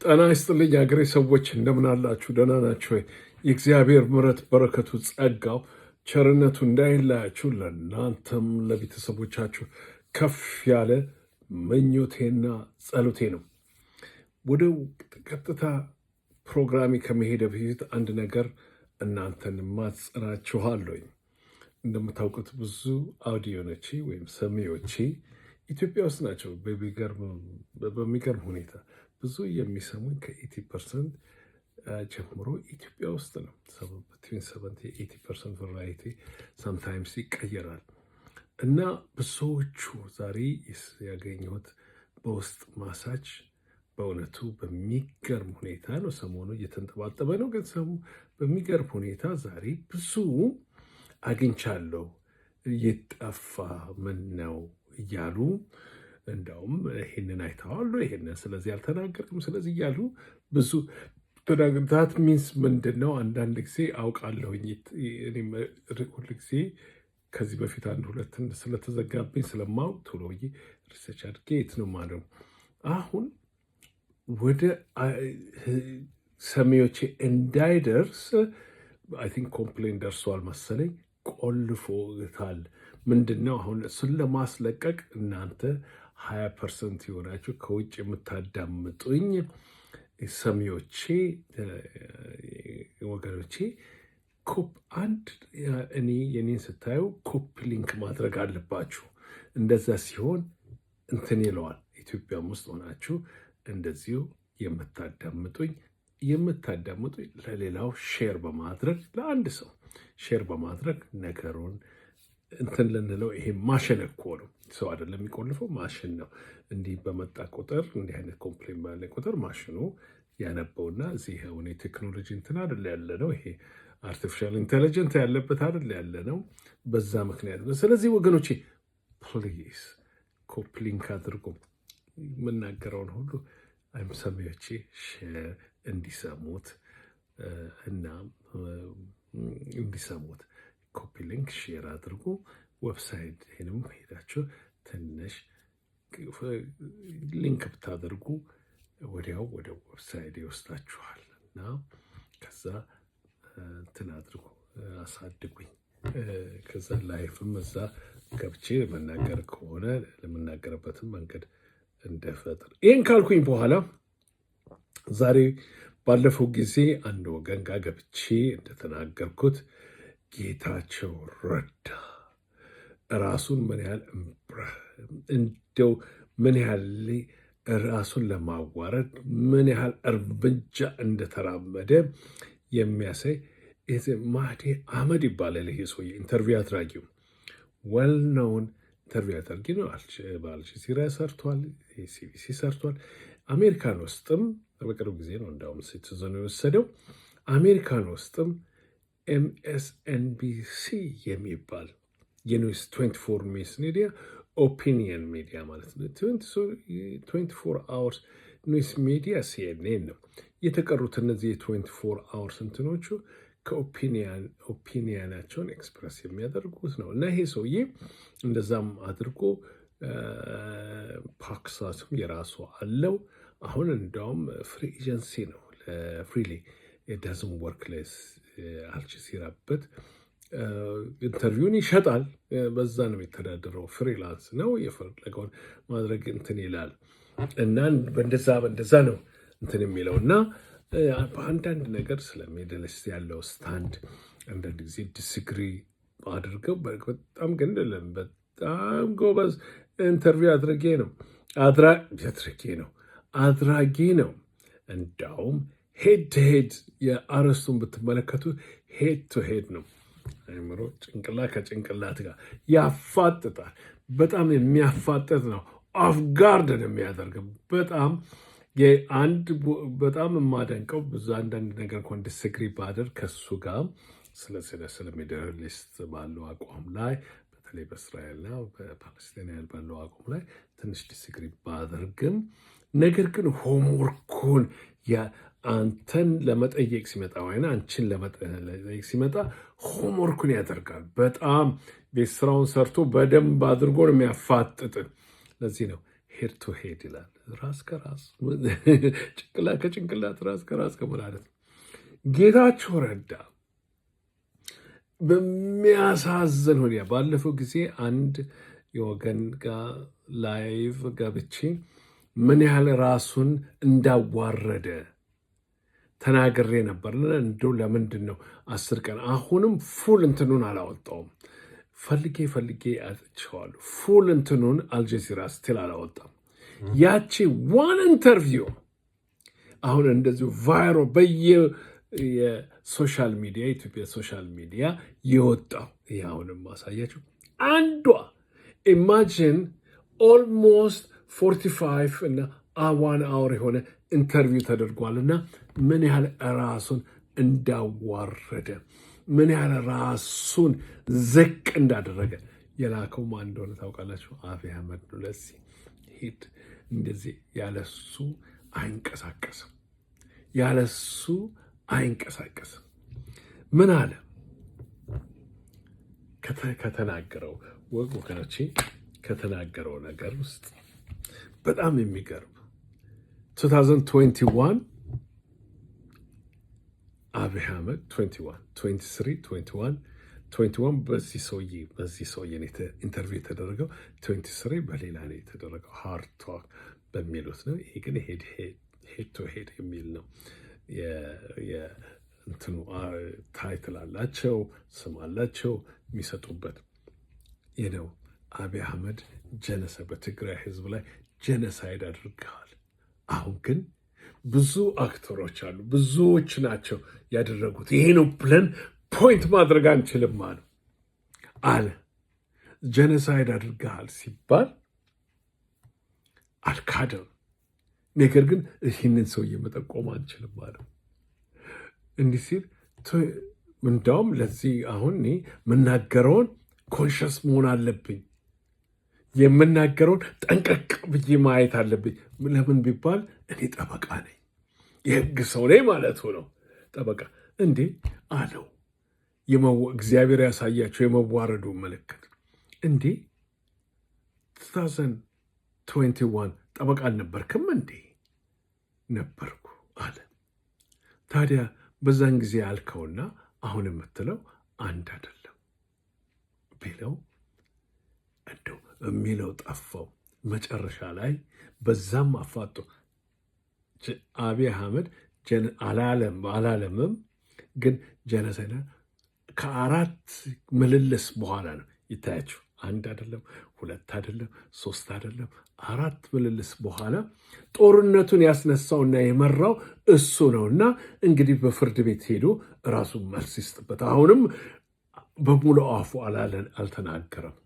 ጤና ይስጥልኝ አገሬ ሰዎች እንደምን አላችሁ? ደህና ናችሁ ወይ? የእግዚአብሔር ምሕረት በረከቱ ጸጋው ቸርነቱ እንዳይለያችሁ ለእናንተም ለቤተሰቦቻችሁ ከፍ ያለ ምኞቴና ጸሎቴ ነው። ወደ ቀጥታ ፕሮግራሚ ከመሄደ በፊት አንድ ነገር እናንተን ማጽናችኋለሁ። እንደምታውቁት ብዙ አውዲዮኖቼ ወይም ሰሚዎቼ ኢትዮጵያ ውስጥ ናቸው። በሚገርም ሁኔታ ብዙ የሚሰሙኝ ከ80% ጀምሮ ኢትዮጵያ ውስጥ ነው። 70-80% ቫራይቲ ሰምታይምስ ይቀየራል እና ብዙዎቹ ዛሬ ያገኘሁት በውስጥ ማሳጅ በእውነቱ በሚገርም ሁኔታ ነው። ሰሞኑ እየተንጠባጠበ ነው፣ ግን በሚገርም ሁኔታ ዛሬ ብዙ አግኝቻለሁ። እየጠፋ ምን ነው እያሉ እንዳውም ይሄንን አይተዋሉ፣ ይሄንን ስለዚህ አልተናገርም፣ ስለዚህ እያሉ ብዙ ተናግርታት ሚንስ ምንድን ነው? አንዳንድ ጊዜ አውቃለሁኝ ሁል ጊዜ ከዚህ በፊት አንድ ሁለት ስለተዘጋብኝ ስለማውቅ ቶሎ ብዬ ሪሰርች አድርጌ የት ነው ማለት አሁን ወደ ሰሚዎቼ እንዳይደርስ አይ ቲንክ ኮምፕሌን ደርሷል መሰለኝ፣ ቆልፎታል። ምንድን ነው አሁን እሱን ለማስለቀቅ እናንተ 20% የሆናችሁ ከውጭ የምታዳምጡኝ ሰሚዎቼ ወገኖቼ የኔን ስታዩ ኮፒ ሊንክ ማድረግ አለባችሁ። እንደዛ ሲሆን እንትን ይለዋል። ኢትዮጵያም ውስጥ ሆናችሁ እንደዚሁ የምታዳምጡኝ ለሌላው ሼር በማድረግ ለአንድ ሰው ሼር በማድረግ ነገሩን እንትን ልንለው። ይሄ ማሽን እኮ ነው፣ ሰው አይደለም የሚቆልፈው፣ ማሽን ነው። እንዲህ በመጣ ቁጥር እንዲህ አይነት ኮምፕሌን ባለ ቁጥር ማሽኑ ያነበውና እዚህ ሆነ ቴክኖሎጂ እንትን አይደለ ያለ ነው። ይሄ አርቲፊሻል ኢንቴሊጀንስ ያለበት አይደለ ያለ ነው። በዛ ምክንያት ነው። ስለዚህ ወገኖቼ ፕሊዝ ኮፒ ሊንክ አድርጉ። የምናገረውን ሁሉ ሰሚዎቼ ሼር እንዲሰሙት እና እንዲሰሙት ኮፒ ሊንክ ሼር አድርጉ። ዌብሳይት ይህንም ሄዳችሁ ትንሽ ሊንክ ብታደርጉ ወዲያው ወደ ዌብሳይት ይወስዳችኋል እና ከዛ እንትን አድርጉ፣ አሳድጉኝ። ከዛ ላይፍም እዛ ገብቼ መናገር ከሆነ ለምናገርበትም መንገድ እንደፈጥር። ይህን ካልኩኝ በኋላ ዛሬ ባለፈው ጊዜ አንድ ወገን ጋር ገብቼ እንደተናገርኩት ጌታቸው ረዳ ራሱን ምን ያህል ራሱን ለማዋረድ ምን ያህል እርምጃ እንደተራመደ የሚያሳይ ማህዲ አህመድ ይባላል። ይሄ ሰውዬ ኢንተርቪው አድራጊው ወልነውን ኢንተርቪው አድራጊ ነው። በአልጀዚራ ሰርቷል፣ ሲቢሲ ሰርቷል። አሜሪካን ውስጥም በቅርብ ጊዜ ነው እንዳውም ሲቲዝን የወሰደው። አሜሪካን ውስጥም MSNBC የሚባል የኒውስ 24 ሚስ ሚዲያ ኦፒኒየን ሚዲያ ማለት ነው። 24 አወርስ ኒውስ ሚዲያ CNN ነው። የተቀሩት እነዚህ የ24 አወርስ እንትኖቹ ከኦፒኒያናቸውን ኤክስፕረስ የሚያደርጉት ነው እና ይሄ ሰውዬ እንደዛም አድርጎ ፓክሳትም የራሱ አለው። አሁን እንዳውም ፍሪ ኤጀንሲ ነው ለፍሪሊ ዳዝን ወርክሌስ አልጀዚራበት ኢንተርቪውን ይሸጣል። በዛ ነው የሚተዳደረው። ፍሪላንስ ነው፣ የፈለገውን ማድረግ እንትን ይላል እና በእንደዛ ነው እንትን የሚለው እና በአንዳንድ ነገር ስለ ሚድል ኢስት ያለው ስታንድ አንዳንድ ጊዜ ዲስግሪ አድርገው በጣም ግን በጣም ጎበዝ ኢንተርቪው አድራጊ ነው። እንዳውም ሄድ ቱ ሄድ የአረስቱን ብትመለከቱ ሄድ ቱ ሄድ ነው። አይምሮ ጭንቅላት ከጭንቅላት ጋር ያፋጥጣል። በጣም የሚያፋጥጥ ነው። ኦፍ ጋርድን የሚያደርግ በጣም የማደንቀው ብዙ አንዳንድ ነገር እንኳን ዲስግሪ ባደርግ ከሱ ጋር ስለ ሚድል ኢስት ባለው አቋም ላይ በተለይ በእስራኤልና በፓለስቲናውያን ባለው አቋም ላይ ትንሽ ዲስግሪ ባደርግም ነገር ግን ሆምወርኩን አንተን ለመጠየቅ ሲመጣ ወይ አንቺን ለመጠየቅ ሲመጣ ሆምወርኩን ያደርጋል። በጣም ቤት ስራውን ሰርቶ በደንብ አድርጎ ነው የሚያፋጥጥ። ለዚህ ነው ሄድ ቱ ሄድ ይላል። ራስ ከራስ ጭንቅላት ከጭንቅላት ራስ ከራስ ከመላለት ጌታቸው ረዳ በሚያሳዝን ሁኔታ ባለፈው ጊዜ አንድ የወገን ጋር ላይቭ ገብቼ ምን ያህል ራሱን እንዳዋረደ ተናግሬ ነበርና እንደው ለምንድን ነው 10 ቀን አሁንም ፉል እንትኑን አላወጣውም። ፈልጌ አጥቼዋለሁ። ፉል እንትኑን አልጀዚራ ስቲል አላወጣም። ያቺ ዋን ኢንተርቪው አሁን እንደዚሁ ቫይሮ የሶሻል ሚዲያ ኢትዮጵያ ሶሻል ሚዲያ የወጣው አሁንም ማሳያችሁ አንዷ ኢማጂን ኦልሞስት 45 እና 1 አወር የሆነ ኢንተርቪው ተደርጓልና ምን ያህል ራሱን እንዳዋረደ ምን ያህል ራሱን ዝቅ እንዳደረገ የላከው ማን እንደሆነ ታውቃላችሁ? አብይ አህመድ ነው። ለዚህ ሂድ እንደዚህ ያለሱ አይንቀሳቀስም፣ ያለሱ አይንቀሳቀስም። ምን አለ ከተናገረው ወገኖቼ ከተናገረው ነገር ውስጥ በጣም የሚገርም 2021 አብይ አህመድ 21 በዚህ ሰውዬ ኢንተርቪው የተደረገው 23 በሌላ ነው የተደረገው። ሃርድ ቶክ በሚሉት ነው። ይሄ ግን ሄድ ቱ ሄድ የሚል ነው። እንትኑ ታይትል አላቸው፣ ስም አላቸው የሚሰጡበት ነው። አብይ አህመድ በትግራይ ህዝብ ላይ ጀነሳይድ አድርገዋል። አሁን ግን ብዙ አክተሮች አሉ፣ ብዙዎች ናቸው ያደረጉት። ይሄ ነው ብለን ፖይንት ማድረግ አንችልም አለ። ጀነሳይድ አድርገሃል ሲባል አልካደም። ነገር ግን ይህንን ሰውዬ መጠቆም አንችልም አለው። እንዲህ ሲል እንዳውም ለዚህ አሁን እኔ የምናገረውን ኮንሸስ መሆን አለብኝ፣ የምናገረውን ጠንቀቅ ብዬ ማየት አለብኝ። ለምን ቢባል እኔ ጠበቃ ነኝ፣ የህግ ሰው ነኝ ማለቱ ነው። ጠበቃ እንዴ አለው። እግዚአብሔር ያሳያቸው የመዋረዱ ምልክት እንዴ 2021 ጠበቃ አልነበርክም እንዴ? ነበርኩ አለ። ታዲያ በዛን ጊዜ ያልከውና አሁን የምትለው አንድ አይደለም ቢለው እንደው የሚለው ጠፋው። መጨረሻ ላይ በዛም አፋጦ አብይ አህመድ አላለምም፣ ግን ጀነሳይድ ከ4 ምልልስ በኋላ ነው ይታያችሁ። 1 አይደለም፣ 2 አይደለም፣ 3 አይደለም፣ 4 ምልልስ በኋላ ጦርነቱን ያስነሳውና የመራው እሱ ነውና እንግዲህ በፍርድ ቤት ሄዶ ራሱን መልስ ይስጥበት። አሁንም በሙሉ አፉ አልተናገረም።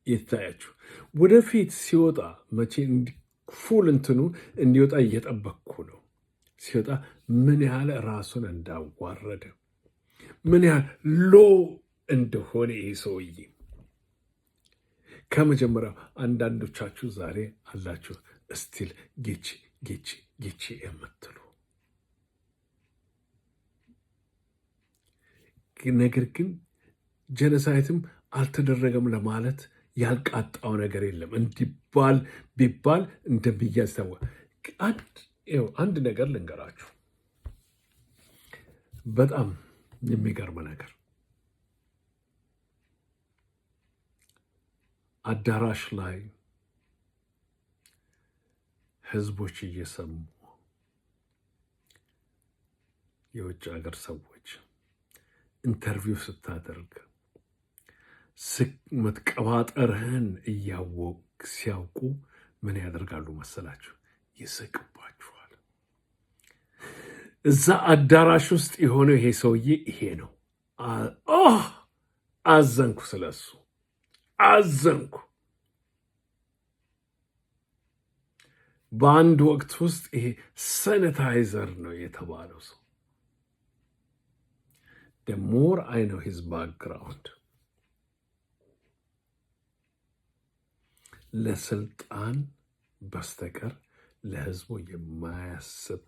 ይታያችሁ ወደፊት ሲወጣ መቼ ፉል እንትኑ እንዲወጣ እየጠበቅኩ ነው። ሲወጣ ምን ያህል ራሱን እንዳዋረደ ምን ያህል ሎ እንደሆነ ይሄ ሰውዬ ከመጀመሪያው አንዳንዶቻችሁ ዛሬ አላችሁ እስቲል ጌቺ የምትሉ ነገር ግን ጀነሳይትም አልተደረገም ለማለት ያልቃጣው ነገር የለም። እንዲባል ቢባል እንደሚያዝ አንድ ነገር ልንገራችሁ፣ በጣም የሚገርም ነገር። አዳራሽ ላይ ህዝቦች እየሰሙ የውጭ ሀገር ሰዎች ኢንተርቪው ስታደርግ መትቀባጠርህን ሲያውቁ ምን ያደርጋሉ መሰላችሁ? ይስቅባችኋል። እዛ አዳራሽ ውስጥ የሆነው ይሄ ሰውዬ ይሄ ነው። አዘንኩ፣ ስለሱ አዘንኩ። በአንድ ወቅት ውስጥ ይሄ ሰነታይዘር ነው የተባለው ሰው the more I know his background ለስልጣን በስተቀር ለህዝቡ የማያስብ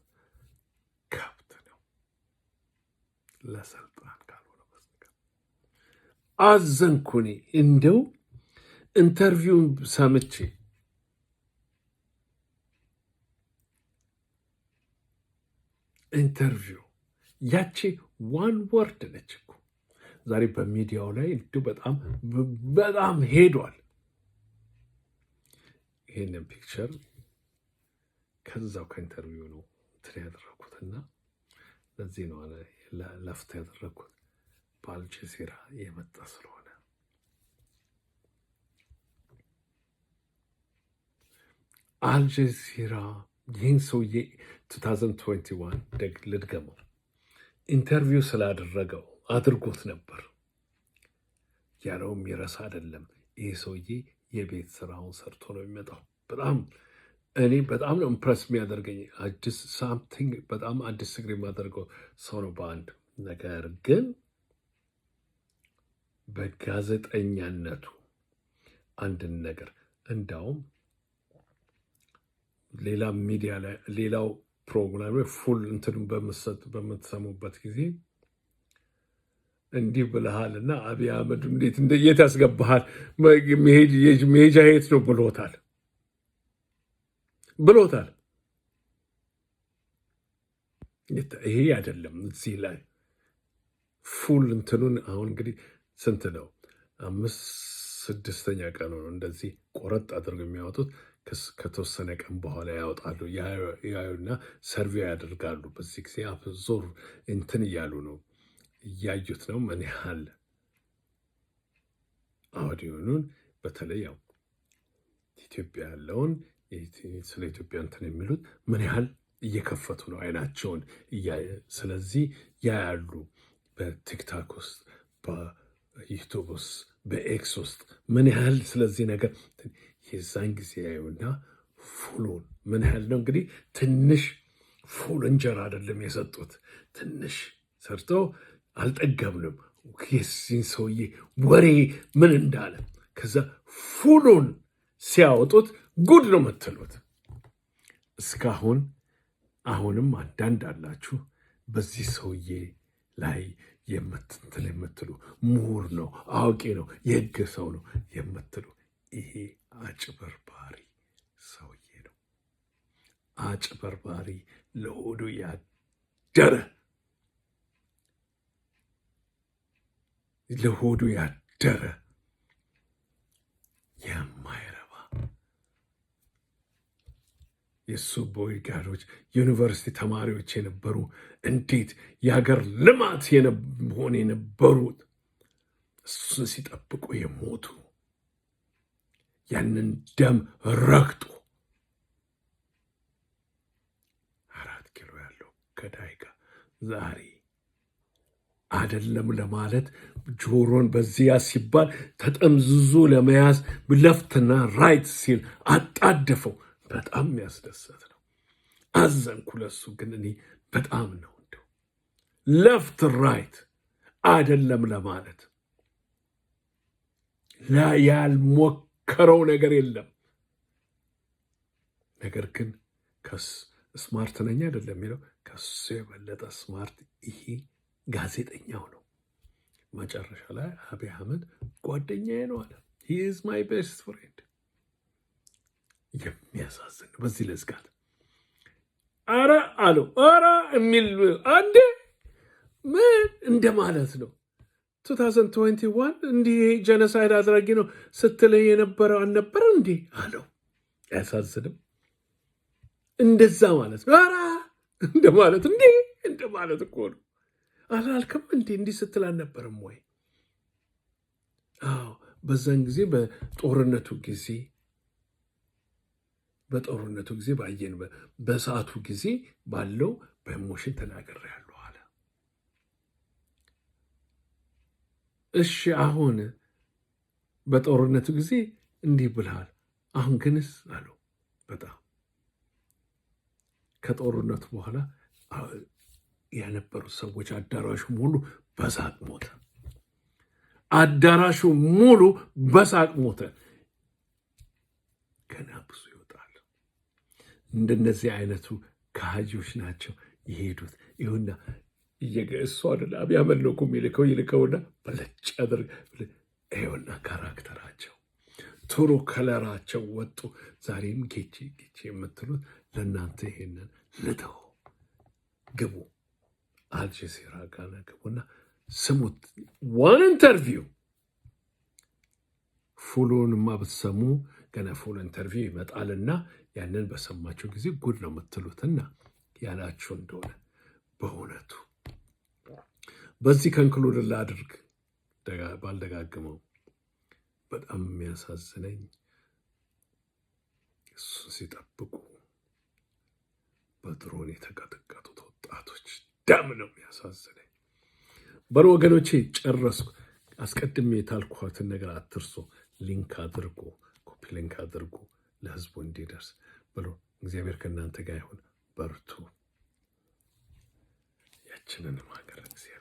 ከብት ነው። ለስልጣን ካልሆነ በስተቀር አዘንኩ። እንደው ኢንተርቪውን ሰምቼ ኢንተርቪው ያቺ ዋን ወርድ ነች እኮ ዛሬ በሚዲያው ላይ እንዲሁ በጣም ሄዷል። ይህንን ፒክቸር ከዛው ከኢንተርቪው ነው እንትን ያደረኩትና ለዚህ ነው ለፍታ ያደረኩት በአልጀዚራ የመጣ ስለሆነ። አልጀዚራ ይህን ሰውዬ 2021 ልድገመው ኢንተርቪው ስላደረገው አድርጎት ነበር ያለውም ይረሳ አይደለም። ይህ ሰውዬ የቤት ስራውን ሰርቶ ነው የሚመጣው። እኔ በጣም ነው ኢምፕረስ የሚያደርገኝ በጣም አዲስ ስግር የማደርገው ሰው ነው በአንድ ነገር ግን በጋዜጠኛነቱ አንድን ነገር እንዳውም ሌላ ሚዲያ ላይ ሌላው ፕሮግራም ፉል እንትን በምትሰሙበት ጊዜ እንዲህ ብለሃል እና አብይ አህመድ እንዴት የት ያስገባሃል መሄጃ የት ነው ብሎታል። ይሄ አይደለም እዚህ ላይ ፉል እንትኑን አሁን እንግዲህ ስንት ነው 5-6ኛ ቀኑ ነው እንደዚህ ቆረጥ አድርገው የሚያወጡት። ከተወሰነ ቀን በኋላ ያወጣሉ ያዩና ሰርቬይ ያደርጋሉ። በዚህ ጊዜ ዞር እንትን እያሉ ነው እያዩት ነው ምን ያህል አውዲዮኑን በተለይ ያው ኢትዮጵያ ያለውን ስለ ኢትዮጵያ እንትን የሚሉት ምን ያህል እየከፈቱ ነው አይናቸውን። ስለዚህ ያያሉ በቲክታክ ውስጥ በዩቱብ ውስጥ በኤክስ ውስጥ ምን ያህል ስለዚህ ነገር የዛን ጊዜ ያዩና ፉሉን ምን ያህል ነው እንግዲህ ትንሽ ፉል እንጀራ አይደለም የሰጡት፣ ትንሽ ሰርተው አልጠገብንም የዚህን ሰውዬ ወሬ ምን እንዳለ ከዛ ፉሉን ሲያወጡት ጉድ ነው የምትሉት። እስካሁን አሁንም አንዳንድ አላችሁ በዚህ ሰውዬ ላይ የምትንትል የምትሉ ምሁር ነው አዋቂ ነው የህግ ሰው ነው የምትሉ ይሄ አጭበርባሪ ሰውዬ ነው። አጭበርባሪ ለሆዱ ያደረ የማይረባ የእሱ ቦዲጋርዶች ዩኒቨርሲቲ ተማሪዎች የነበሩ እንዴት የሀገር ልማት ሆነ የነበሩት እሱን ሲጠብቁ የሞቱ ያንን ደም ረግጦ 4 ኪሎ ያለው ገዳይ ጋር ዛሬ አይደለም ለማለት ጆሮን በዚያ ሲባል ተጠምዝዞ ለመያዝ ለፍትና ራይት ሲል አጣደፈው። በጣም የሚያስደሰት ነው። አዘንኩ ለሱ። ግን እኔ በጣም ነው እንደው ለፍት ራይት አይደለም ለማለት ያልሞከረው ነገር የለም። ነገር ግን ስማርት ነኝ አይደለም የሚለው ከሱ የበለጠ ስማርት ይሄ ጋዜጠኛው ነው። መጨረሻ ላይ አብይ አህመድ ጓደኛዬ ነው አለ። ሂ ኢዝ ማይ ቤስት ፍሬንድ። የሚያሳዝን ነው። በዚህ ለዝጋት አረ አለው አረ የሚል አንዴ ምን እንደማለት ነው። 2021 እንዲህ ጀነሳይድ አድራጊ ነው ስትለኝ የነበረው አልነበረ እንዴ አለው። አያሳዝንም? እንደዛ ማለት ነው። አረ እንደማለት እንዴ እንደማለት እኮ ነው። አላልክም እንዴ እንዲህ ስትል አልነበረም ወይ? አዎ በዛን ጊዜ በጦርነቱ ጊዜ ባየን በሰዓቱ ጊዜ ባለው በኢሞሽን ተናግሬያለሁ አለ። እሺ አሁን በጦርነቱ ጊዜ እንዲህ ብልሃል፣ አሁን ግንስ አለው። በጣም ከጦርነቱ በኋላ የነበሩት ሰዎች አዳራሹ ሙሉ በሳቅ ሞተ። አዳራሹ ሙሉ በሳቅ ሞተ። ገና ብዙ ይወጣል። እንደነዚህ አይነቱ ከሃጂዎች ናቸው የሄዱት። ይሁና እሱ አይደለ አብይ አህመድ ነው እኮ ይልከውና በለጭ ያደርግ። ይኸውና ካራክተራቸው ቶሎ ከለራቸው ወጡ። ዛሬም ጌቼ የምትሉት ለእናንተ ይሄንን ልተው ግቡ፣ አልጀዚራ ጋር ግቡና ስሙት። ዋን ኢንተርቪው ፉሉንማ ብትሰሙ ገና ፉል ኢንተርቪው ይመጣልና ያንን በሰማችሁ ጊዜ ጉድ ነው የምትሉትና ያላችሁ እንደሆነ በእውነቱ በዚህ ከንክሉድ ላድርግ ባልደጋግመው በጣም የሚያሳዝነኝ እሱን ሲጠብቁ በድሮን የተቀጠቀጡት ወጣቶች ደም ነው የሚያሳዝነኝ። በሮ ወገኖቼ ጨረስኩ። አስቀድሜ የታልኳትን ነገር አትርሶ፣ ሊንክ አድርጎ፣ ኮፒ ሊንክ አድርጎ ለህዝቡ እንዲደርስ ብሎ እግዚአብሔር ከእናንተ ጋር ይሁን። በርቱ። ያችንንም ሀገር እግዚአብሔር